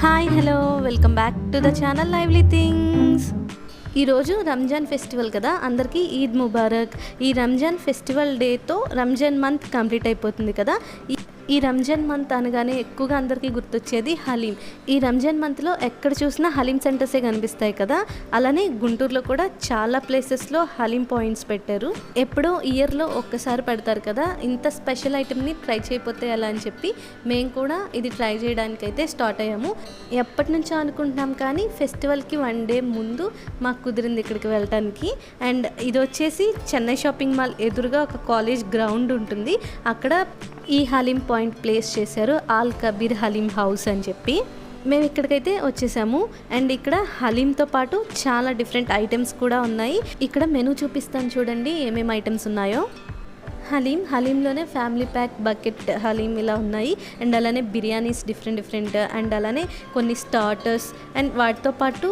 Hi hello welcome back to the channel lively things. ఈరోజు Ramzan festival కదా, అందరికీ ఈద్ ముబారక్. ఈ రంజాన్ ఫెస్టివల్ డేతో రంజాన్ మంత్ కంప్లీట్ అయిపోతుంది కదా. ఈ రంజాన్ మంత్ అనగానే ఎక్కువగా అందరికీ గుర్తొచ్చేది హలీం. ఈ రంజాన్ మంత్లో ఎక్కడ చూసినా హలీం సెంటర్సే కనిపిస్తాయి కదా. అలానే గుంటూరులో కూడా చాలా ప్లేసెస్లో హలీం పాయింట్స్ పెట్టారు. ఎప్పుడో ఇయర్లో ఒక్కసారి పెడతారు కదా. ఇంత స్పెషల్ ఐటెంని ట్రై చేయకపోతే ఎలా అని చెప్పి మేము కూడా ఇది ట్రై చేయడానికైతే స్టార్ట్ అయ్యాము. ఎప్పటి నుంచో అనుకుంటున్నాం కానీ ఫెస్టివల్కి 1 డే ముందు మాకు కుదిరింది ఇక్కడికి వెళ్ళటానికి. అండ్ ఇది వచ్చేసి చెన్నై షాపింగ్ మాల్ ఎదురుగా ఒక కాలేజ్ గ్రౌండ్ ఉంటుంది. అక్కడ ఈ హలీం పాయింట్ ప్లేస్ చేశారు, ఆల్ కబీర్ హలీం హౌస్ అని చెప్పి. మేము ఇక్కడికైతే వచ్చేసాము. అండ్ ఇక్కడ హలీంతో పాటు చాలా డిఫరెంట్ ఐటమ్స్ కూడా ఉన్నాయి. ఇక్కడ మెనూ చూపిస్తాను చూడండి ఏమేమి ఐటమ్స్ ఉన్నాయో. హలీంలోనే ఫ్యామిలీ ప్యాక్, బకెట్ హలీం ఇలా ఉన్నాయి. అండ్ అలానే బిర్యానీస్ డిఫరెంట్ అండ్ అలానే కొన్ని స్టార్టర్స్ అండ్ వాటితో పాటు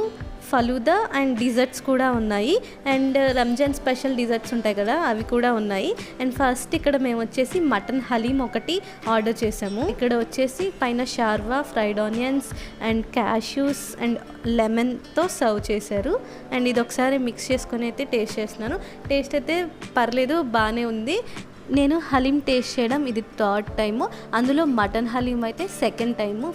ఫలూదా అండ్ డిజర్ట్స్ కూడా ఉన్నాయి. అండ్ రంజాన్ స్పెషల్ డిజర్ట్స్ ఉంటాయి కదా, అవి కూడా ఉన్నాయి. అండ్ ఫస్ట్ ఇక్కడ మేము వచ్చేసి మటన్ హలీం ఒకటి ఆర్డర్ చేసాము. ఇక్కడ వచ్చేసి పైన షార్వా, fried onions and cashews and లెమన్తో సర్వ్ చేశారు. అండ్ ఇది ఒకసారి మిక్స్ చేసుకొని అయితే టేస్ట్ చేస్తున్నాను. టేస్ట్ అయితే పర్లేదు, బాగానే ఉంది. నేను హలీం టేస్ట్ చేయడం ఇది 3rd టైము. అందులో మటన్ హలీం అయితే 2nd టైము.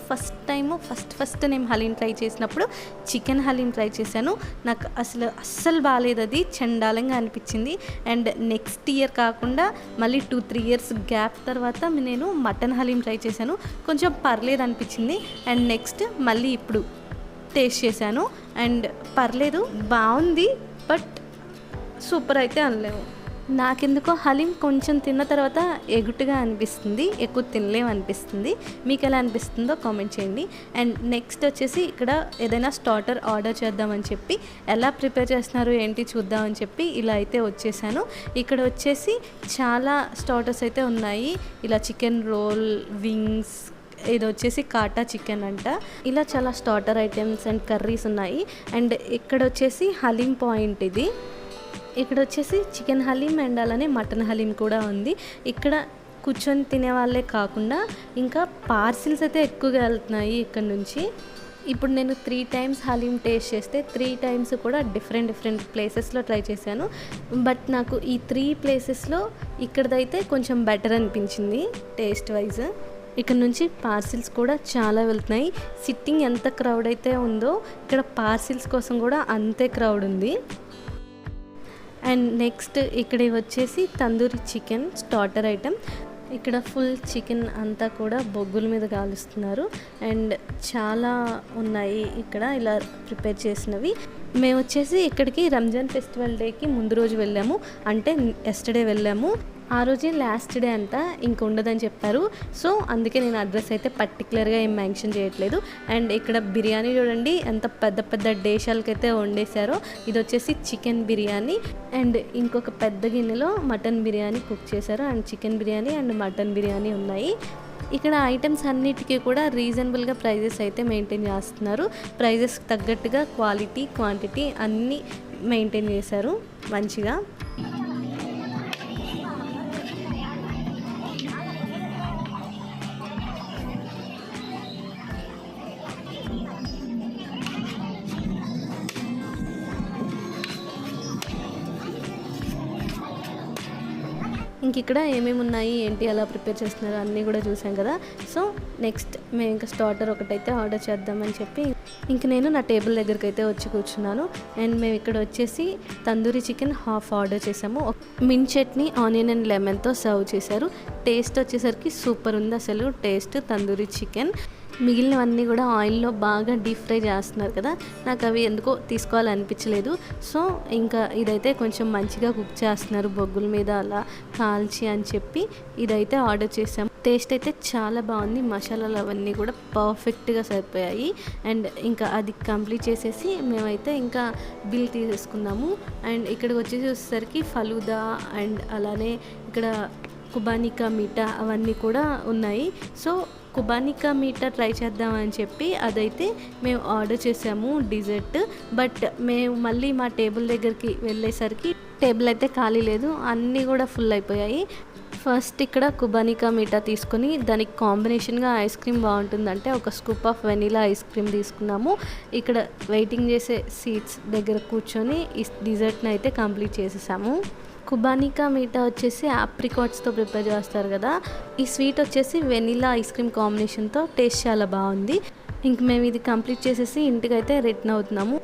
ఫస్ట్ నేను హలీం ట్రై చేసినప్పుడు చికెన్ హలీం ట్రై చేశాను. నాకు అస్సలు బాగాలేదు, అది చండాలంగా అనిపించింది. అండ్ నెక్స్ట్ ఇయర్ కాకుండా మళ్ళీ 2-3 ఇయర్స్ గ్యాప్ తర్వాత నేను మటన్ హలీం ట్రై చేశాను. కొంచెం పర్లేదు అనిపించింది. అండ్ నెక్స్ట్ మళ్ళీ ఇప్పుడు టేస్ట్ చేశాను. అండ్ పర్లేదు, బాగుంది, బట్ సూపర్ అయితే అనలేము. నాకెందుకో హలీం కొంచెం తిన్న తర్వాత ఎగుటుగా అనిపిస్తుంది, ఎక్కువ తినలేము అనిపిస్తుంది. మీకు ఎలా అనిపిస్తుందో కామెంట్ చేయండి. అండ్ నెక్స్ట్ వచ్చేసి ఇక్కడ ఏదైనా స్టార్టర్ ఆర్డర్ చేద్దామని చెప్పి ఎలా ప్రిపేర్ చేస్తున్నారు ఏంటి చూద్దామని చెప్పి ఇలా అయితే వచ్చేసాను. ఇక్కడ వచ్చేసి చాలా స్టార్టర్స్ అయితే ఉన్నాయి. ఇలా చికెన్ రోల్, వింగ్స్, ఇది వచ్చేసి కాటా చికెన్ అంట. ఇలా చాలా స్టార్టర్ ఐటమ్స్ అండ్ కర్రీస్ ఉన్నాయి. అండ్ ఇక్కడ వచ్చేసి హలీం పాయింట్ ఇది. ఇక్కడ వచ్చేసి చికెన్ హలీం అండ్ అలానే మటన్ హలీం కూడా ఉంది. ఇక్కడ కూర్చొని తినే వాళ్ళే కాకుండా ఇంకా పార్సిల్స్ అయితే ఎక్కువగా వెళ్తున్నాయి ఇక్కడ నుంచి. ఇప్పుడు నేను 3 టైమ్స్ హలీం టేస్ట్ చేస్తే 3 టైమ్స్ కూడా డిఫరెంట్ ప్లేసెస్లో ట్రై చేశాను. బట్ నాకు ఈ 3 ప్లేసెస్లో ఇక్కడదైతే కొంచెం బెటర్ అనిపించింది టేస్ట్ వైజ్. ఇక్కడ నుంచి పార్సిల్స్ కూడా చాలా వెళ్తున్నాయి. సిట్టింగ్ ఎంత క్రౌడ్ అయితే ఉందో ఇక్కడ పార్సిల్స్ కోసం కూడా అంతే క్రౌడ్ ఉంది. అండ్ నెక్స్ట్ ఇక్కడ వచ్చేసి తందూరి చికెన్ స్టార్టర్ ఐటెం. ఇక్కడ ఫుల్ చికెన్ అంతా కూడా బొగ్గుల మీద కాలుస్తున్నారు. అండ్ చాలా ఉన్నాయి ఇక్కడ ఇలా ప్రిపేర్ చేసినవి. మేము వచ్చేసి ఇక్కడికి రంజాన్ ఫెస్టివల్ డేకి ముందు రోజు వెళ్ళాము, అంటే ఎస్టర్డే వెళ్ళాము. ఆ రోజే లాస్ట్ డే అంట, ఇంక ఉండదని చెప్పారు. సో అందుకే నేను అడ్రస్ అయితే పర్టికులర్గా ఏం మెన్షన్ చేయట్లేదు. అండ్ ఇక్కడ బిర్యానీ చూడండి ఎంత పెద్ద డేషాలకైతే వండేశారో. ఇది వచ్చేసి చికెన్ బిర్యానీ అండ్ ఇంకొక పెద్ద గిన్నెలో మటన్ బిర్యానీ కుక్ చేశారు. And chicken biryani and mutton biryani ఉన్నాయి. ఇక్కడ ఐటమ్స్ అన్నిటికీ కూడా రీజనబుల్గా ప్రైజెస్ అయితే మెయింటైన్ చేస్తున్నారు. ప్రైజెస్ తగ్గట్టుగా క్వాలిటీ, క్వాంటిటీ అన్నీ మెయింటైన్ చేశారు మంచిగా. ఇంక ఇక్కడ ఏమేమి ఉన్నాయి ఏంటి ఎలా ప్రిపేర్ చేస్తున్నారు అన్నీ కూడా చూసాం కదా. సో నెక్స్ట్ మేము ఇంకా స్టార్టర్ ఒకటైతే ఆర్డర్ చేద్దామని చెప్పి ఇంక నేను నా టేబుల్ దగ్గరికి అయితే వచ్చి కూర్చున్నాను. అండ్ మేము ఇక్కడ వచ్చేసి తందూరి చికెన్ హాఫ్ ఆర్డర్ చేసాము. మింట్ చట్నీ, ఆనియన్ అండ్ లెమన్తో సర్వ్ చేశారు. టేస్ట్ వచ్చేసరికి సూపర్ ఉంది అసలు టేస్ట్ తందూరి చికెన్. మిగిలినవన్నీ కూడా ఆయిల్లో బాగా డీప్ ఫ్రై చేస్తున్నారు కదా, నాకు అవి ఎందుకో తీసుకోవాలనిపించలేదు. సో ఇంకా ఇదైతే కొంచెం మంచిగా కుక్ చేస్తున్నారు బొగ్గుల మీద అలా కాల్చి అని చెప్పి ఇదైతే ఆర్డర్ చేసాము. టేస్ట్ అయితే చాలా బాగుంది, మసాలాలు అవన్నీ కూడా పర్ఫెక్ట్గా సరిపోయాయి. అండ్ ఇంకా అది కంప్లీట్ చేసేసి మేమైతే ఇంకా బిల్ తీసేసుకున్నాము. అండ్ ఇక్కడికి వచ్చేసరికి ఫలూదా అండ్ అలానే ఇక్కడ కుబానికా మీఠా అవన్నీ కూడా ఉన్నాయి. సో కుబానికా మీఠా ట్రై చేద్దామని చెప్పి అదైతే మేము ఆర్డర్ చేసాము డిజర్ట్. బట్ మేము మళ్ళీ మా టేబుల్ దగ్గరికి వెళ్ళేసరికి టేబుల్ అయితే ఖాళీ లేదు, అన్నీ కూడా ఫుల్ అయిపోయాయి. ఫస్ట్ ఇక్కడ కుబానికా మీఠా తీసుకొని దానికి కాంబినేషన్గా ఐస్ క్రీమ్ బాగుంటుందంటే ఒక scoop of vanilla ice cream తీసుకున్నాము. ఇక్కడ వెయిటింగ్ చేసే సీట్స్ దగ్గర కూర్చొని ఈ డిజర్ట్ని అయితే కంప్లీట్ చేసేసాము. కుబానికా మీఠా వచ్చేసి ఆప్రికాట్స్తో ప్రిపేర్ చేస్తారు కదా, ఈ స్వీట్ వచ్చేసి వెనీలా ఐస్ క్రీమ్ కాంబినేషన్తో టేస్ట్ చాలా బాగుంది. ఇంక మేము ఇది కంప్లీట్ చేసేసి ఇంటికైతే రిటర్న్ అవుతున్నాము.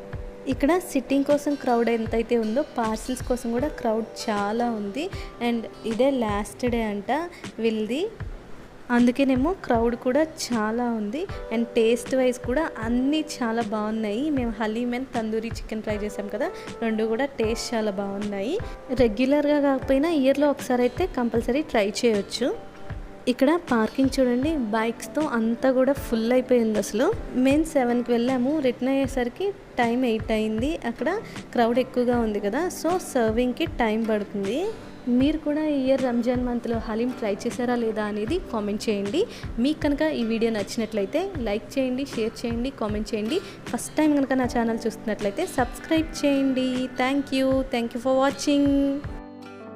ఇక్కడ సిట్టింగ్ కోసం క్రౌడ్ ఎంతైతే ఉందో పార్సిల్స్ కోసం కూడా క్రౌడ్ చాలా ఉంది. అండ్ ఇదే లాస్ట్ డే అంట వీళ్ళది, అందుకేనేమో క్రౌడ్ కూడా చాలా ఉంది. అండ్ టేస్ట్ వైజ్ కూడా అన్నీ చాలా బాగున్నాయి. మేము haleem and tandoori chicken try చేసాం కదా, రెండు కూడా టేస్ట్ చాలా బాగున్నాయి. రెగ్యులర్గా కాకపోయినా ఇయర్లో ఒకసారి అయితే కంపల్సరీ ట్రై చేయొచ్చు. ఇక్కడ పార్కింగ్ చూడండి, బైక్స్తో అంతా కూడా ఫుల్ అయిపోయింది. అసలు మేము 7కి వెళ్ళాము, రిటర్న్ అయ్యేసరికి టైం 8 అయింది. అక్కడ క్రౌడ్ ఎక్కువగా ఉంది కదా, సో సర్వింగ్కి టైం పడుతుంది. మీరు కూడా ఈ ఇయర్ రంజాన్ మంత్లో హలీం ట్రై చేశారా లేదా అనేది కామెంట్ చేయండి. మీకు కనుక ఈ వీడియో నచ్చినట్లయితే లైక్ చేయండి, షేర్ చేయండి, కామెంట్ చేయండి. ఫస్ట్ టైం కనుక నా ఛానల్ చూస్తున్నట్లయితే సబ్స్క్రైబ్ చేయండి. Thank you for watching.